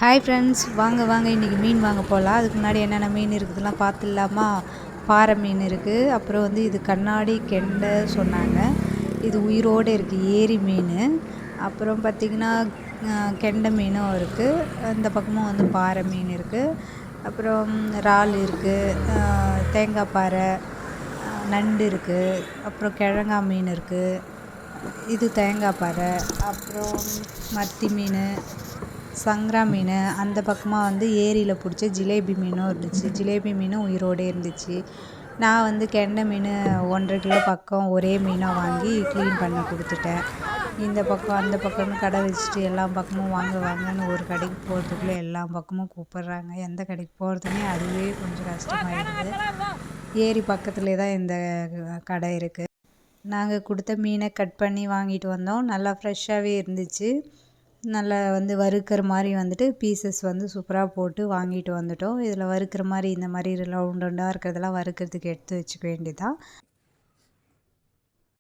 Hi friends, வாங்க வாங்க இன்றைக்கி மீன் வாங்க போகலாம். அதுக்கு முன்னாடி என்னென்ன மீன் இருக்குதுலாம் பார்த்துடலாமா? பாறை மீன் இருக்குது. அப்புறம் வந்து இது கண்ணாடி கெண்டை சொன்னாங்க. இது உயிரோடு இருக்குது, ஏரி மீன். அப்புறம் பார்த்திங்கன்னா கெண்டை மீனும் இருக்குது. இந்த பக்கமும் வந்து பாறை மீன் இருக்குது. அப்புறம் இறால் இருக்குது, தேங்காய் பாறை, நண்டு இருக்குது. அப்புறம் கிழங்கா மீன் இருக்குது. இது தேங்காய் பாறை. அப்புறம் மத்தி மீன், சங்கரா மீன். அந்த பக்கமாக வந்து ஏரியில் பிடிச்ச ஜிலேபி மீனும் இருந்துச்சு. ஜிலேபி மீனும் உயிரோடு இருந்துச்சு. நான் வந்து கெண்டை மீன் 1.5 கிலோ பக்கம் ஒரே மீனாக வாங்கி க்ளீன் பண்ணி கொடுத்துட்டேன். இந்த பக்கம் அந்த பக்கம்னு கடை வச்சுட்டு எல்லா பக்கமும் வாங்க வாங்கன்னு ஒரு கடைக்கு போகிறதுக்குள்ளே எல்லா பக்கமும் கூப்பிட்றாங்க. எந்த கடைக்கு போகிறதுனே அதுவே கொஞ்சம் கஷ்டமாயிடுது. ஏரி பக்கத்துலேயே தான் இந்த கடை இருக்குது. நாங்கள் கொடுத்த மீனை கட் பண்ணி வாங்கிட்டு வந்தோம். நல்லா ஃப்ரெஷ்ஷாகவே இருந்துச்சு. நல்லா வந்து வறுக்கிற மாதிரி வந்துட்டு பீசஸ் வந்து சூப்பராக போட்டு வாங்கிட்டு வந்துட்டோம். இதில் வறுக்கிற மாதிரி இந்த மாதிரி ரவுண்டாக இருக்கிறதெல்லாம் வறுக்கிறதுக்கு எடுத்து வச்சுக்க வேண்டியதான்.